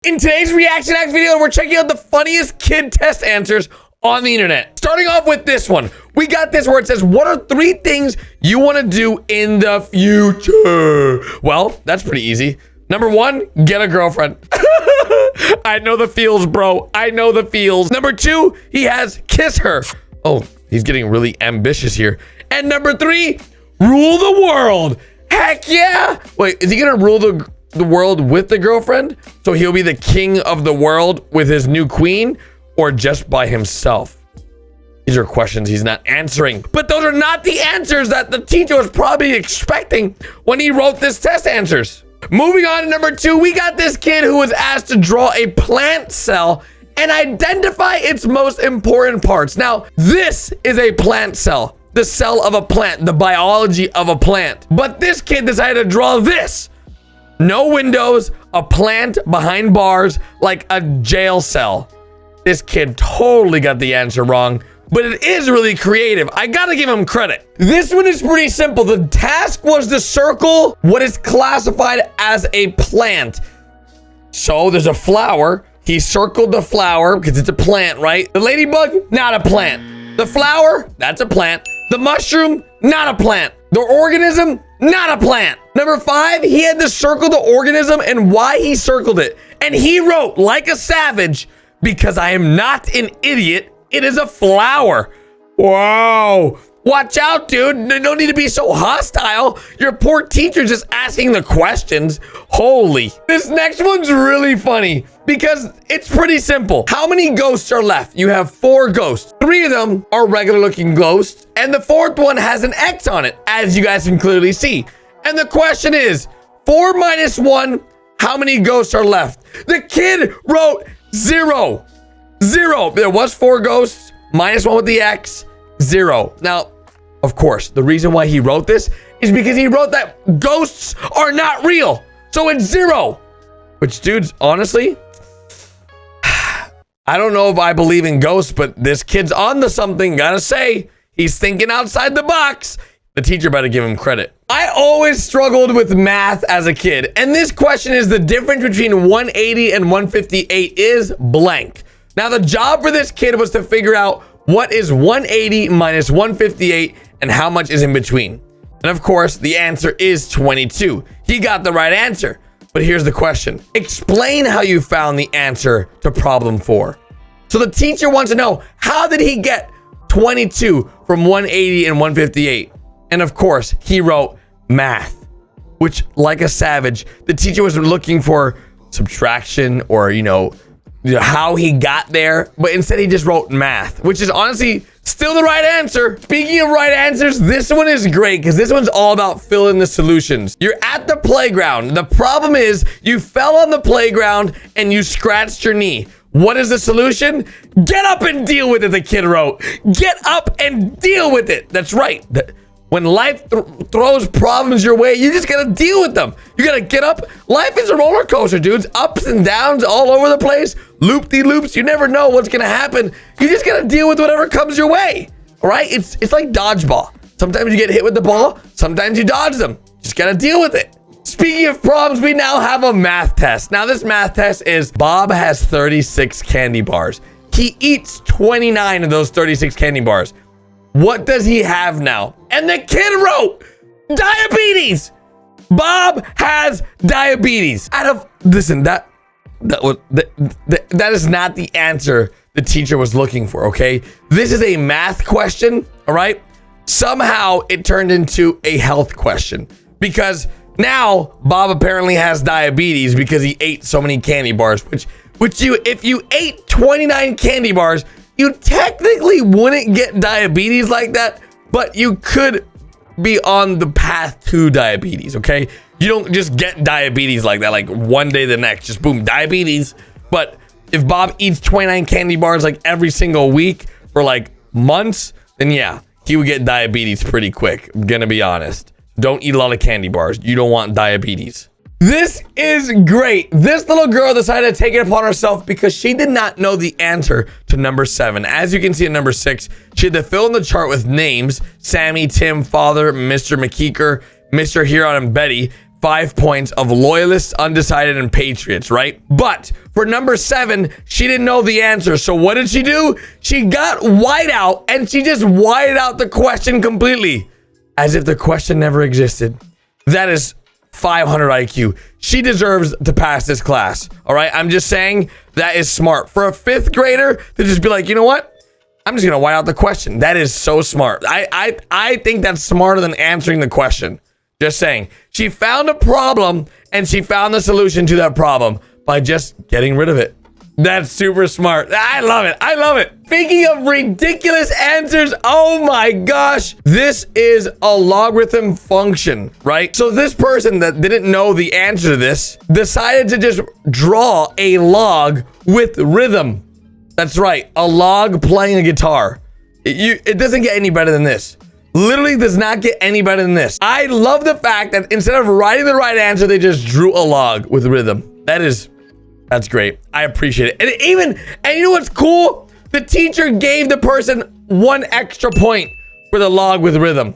In today's Reaction Act video, we're checking out the funniest kid test answers on the internet. Starting off with this one. We got this where it says, what are 3 things you want to do in the future? Well, that's pretty easy. Number 1, get a girlfriend. I know the feels, bro. I know the feels. Number 2, he has kiss her. Oh, he's getting really ambitious here. And number 3, rule the world. Heck yeah. Wait, is he gonna rule the world with the girlfriend? So he'll be the king of the world with his new queen, or just by himself? These are questions he's not answering. But those are not the answers that the teacher was probably expecting when he wrote this test answers. Moving on to number 2, we got this kid who was asked to draw a plant cell and identify its most important parts. Now, this is a plant cell, the cell of a plant, the biology of a plant. But this kid decided to draw this. No windows, a plant behind bars, like a jail cell. This kid totally got the answer wrong, but it is really creative. I gotta give him credit. This one is pretty simple. The task was to circle what is classified as a plant. So there's a flower. He circled the flower because it's a plant, right? The ladybug, not a plant. The flower, that's a plant. The mushroom, not a plant. The organism, not a plant. Number 5, he had to circle the organism and why he circled it. And he wrote, like a savage, because I am not an idiot, it is a flower. Wow. Watch out, dude. You don't need to be so hostile. Your poor teacher's just asking the questions. Holy. This next one's really funny because it's pretty simple. How many ghosts are left? You have 4 ghosts. 3 of them are regular looking ghosts, and the 4th one has an X on it, as you guys can clearly see. And the question is, 4 minus 1, how many ghosts are left? The kid wrote 0. 0. There was 4 ghosts, minus 1 with the X, 0. Now, of course, the reason why he wrote this is because he wrote that ghosts are not real. So it's 0. Which, dudes, honestly, I don't know if I believe in ghosts, but this kid's onto something. Gotta say, he's thinking outside the box. The teacher better give him credit. I always struggled with math as a kid, and this question is the difference between 180 and 158 is blank. Now, the job for this kid was to figure out what is 180 minus 158 and how much is in between. And of course, the answer is 22. He got the right answer. But here's the question. Explain how you found the answer to problem 4. So the teacher wants to know, how did he get 22 from 180 and 158? And of course, he wrote math, which, like a savage, the teacher was looking for subtraction or, how he got there, but instead he just wrote math, which is honestly still the right answer. Speaking of right answers, this one is great because this one's all about filling the solutions. You're at the playground. The problem is you fell on the playground and you scratched your knee. What is the solution? Get up and deal with it, the kid wrote. Get up and deal with it. That's right. When life throws problems your way, you just gotta deal with them. You gotta get up. Life is a roller coaster, dudes. Ups and downs all over the place. Loop-de-loops. You never know what's gonna happen. You just gotta deal with whatever comes your way. All right? It's like dodgeball. Sometimes you get hit with the ball. Sometimes you dodge them. Just gotta deal with it. Speaking of problems, we now have a math test. Now, this math test is Bob has 36 candy bars. He eats 29 of those 36 candy bars. What does he have now? And the kid wrote diabetes. Bob has diabetes. Listen, that is not the answer the teacher was looking for, okay? This is a math question, all right? Somehow it turned into a health question because now Bob apparently has diabetes because he ate so many candy bars, if you ate 29 candy bars, you technically wouldn't get diabetes like that, but you could be on the path to diabetes, okay? You don't just get diabetes like that, like one day to the next, just boom, diabetes. But if Bob eats 29 candy bars like every single week for like months, then yeah, he would get diabetes pretty quick. I'm gonna be honest. Don't eat a lot of candy bars. You don't want diabetes. This is great. This little girl decided to take it upon herself because she did not know the answer to number 7. As you can see in number 6, she had to fill in the chart with names: Sammy, Tim, Father, Mr. McKeeker, Mr. Huron, and Betty. 5 points of loyalists, undecided, and patriots, right? But for number 7, she didn't know the answer. So what did she do? She got white out and she just whited out the question completely as if the question never existed. That is 500 IQ. She deserves to pass this class. All right. I'm just saying that is smart for a 5th grader to just be like, you know what? I'm just going to white out the question. That is so smart. I think that's smarter than answering the question. Just saying. She found a problem and she found the solution to that problem by just getting rid of it. That's super smart. I love it. I love it. Speaking of ridiculous answers, oh my gosh. This is a logarithm function, right? So this person that didn't know the answer to this decided to just draw a log with rhythm. That's right. A log playing a guitar. It doesn't get any better than this. Literally does not get any better than this. I love the fact that instead of writing the right answer, they just drew a log with rhythm. That's great. I appreciate it. And you know what's cool? The teacher gave the person 1 extra point for the log with rhythm.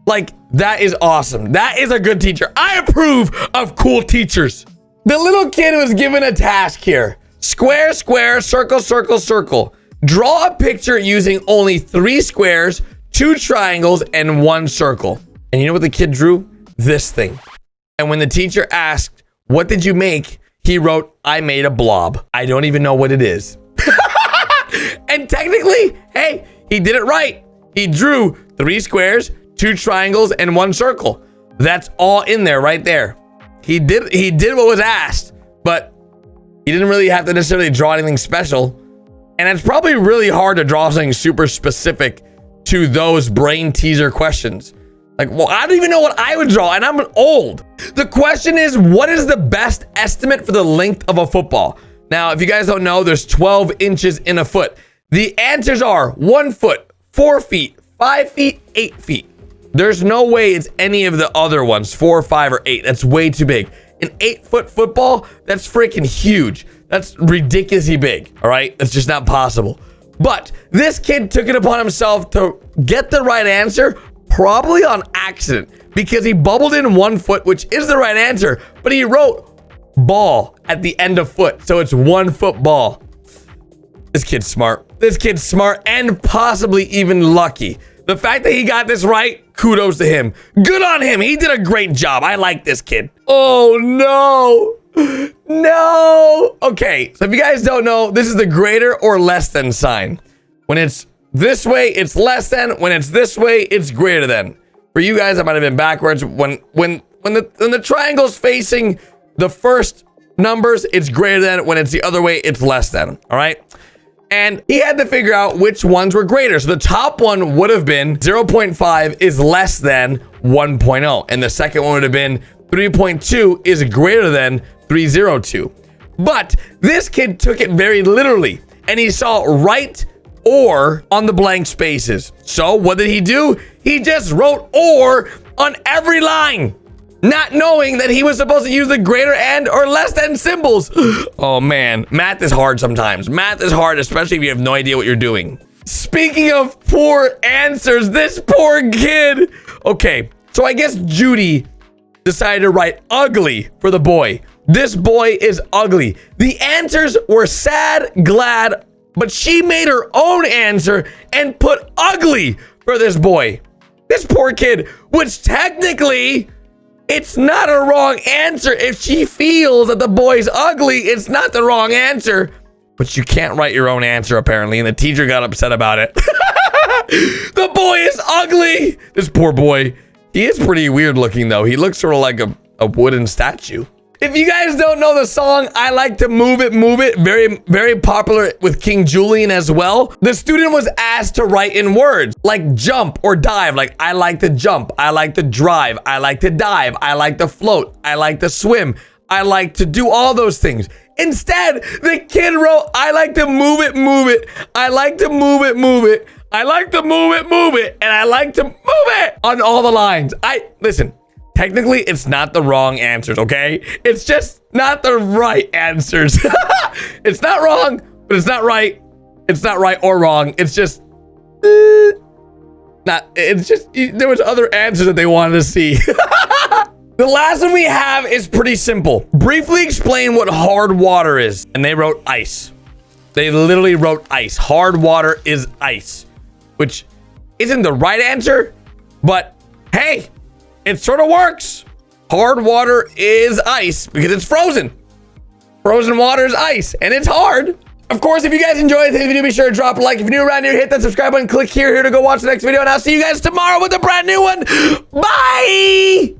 Like, that is awesome. That is a good teacher. I approve of cool teachers. The little kid was given a task here. Square, square, circle, circle, circle. Draw a picture using only 3 squares, 2 triangles, and 1 circle. And you know what the kid drew? This thing. And when the teacher asked, what did you make? He wrote, I made a blob. I don't even know what it is. And technically, hey, he did it right. He drew 3 squares, 2 triangles, and 1 circle. That's all in there right there. He did what was asked, but he didn't really have to necessarily draw anything special. And it's probably really hard to draw something super specific to those brain teaser questions. Like, well, I don't even know what I would draw, and I'm old. The question is, what is the best estimate for the length of a football? Now, if you guys don't know, there's 12 inches in a foot. The answers are 1 foot, 4 feet, 5 feet, 8 feet. There's no way it's any of the other ones, 4, 5, or 8. That's way too big. An 8-foot football, that's freaking huge. That's ridiculously big, all right? That's just not possible. But this kid took it upon himself to get the right answer, probably on accident, because he bubbled in 1 foot, which is the right answer, but he wrote ball at the end of foot, so it's 1 foot ball. This kid's smart. This kid's smart and possibly even lucky. The fact that he got this right, kudos to him. Good on him. He did a great job. I like this kid. Oh, no. No. Okay, so if you guys don't know, this is the greater or less than sign. When it's this way, it's less than. When it's this way, it's greater than. For you guys, that might have been backwards. When the triangle's facing the first numbers, it's greater than. When it's the other way, it's less than. All right? And he had to figure out which ones were greater. So the top one would have been 0.5 is less than 1.0. And the second one would have been 3.2 is greater than 302. But this kid took it very literally. And he saw right or on the blank spaces. So what did he do? He just wrote or on every line, not knowing that he was supposed to use the greater and or less than symbols. Oh man, math is hard sometimes. Math is hard, especially if you have no idea what you're doing. Speaking of poor answers, this poor kid. Okay, so I guess Judy decided to write ugly for the boy. This boy is ugly. The answers were sad, glad, but she made her own answer and put ugly for this boy. This poor kid, which technically, it's not a wrong answer. If she feels that the boy's ugly, it's not the wrong answer. But you can't write your own answer, apparently, and the teacher got upset about it. The boy is ugly. This poor boy. He is pretty weird looking, though. He looks sort of like a wooden statue. If you guys don't know the song, I Like to Move It, Move It, very, very popular with King Julian as well. The student was asked to write in words like jump or dive, like I like to jump, I like to drive, I like to dive, I like to float, I like to swim, I like to do all those things. Instead, the kid wrote, I like to move it, move it, I like to move it, move it, I like to move it, move it, and I like to move it on all the lines. Listen. Technically, it's not the wrong answers, okay? It's just not the right answers. It's not wrong, but it's not right. It's not right or wrong. It's just there was other answers that they wanted to see. The last one we have is pretty simple. Briefly explain what hard water is. And they wrote ice. They literally wrote ice. Hard water is ice, which isn't the right answer, but hey, it sort of works. Hard water is ice because it's frozen. Frozen water is ice and it's hard. Of course, if you guys enjoyed this video, be sure to drop a like. If you're new around here, hit that subscribe button, click here to go watch the next video, and I'll see you guys tomorrow with a brand new one. Bye!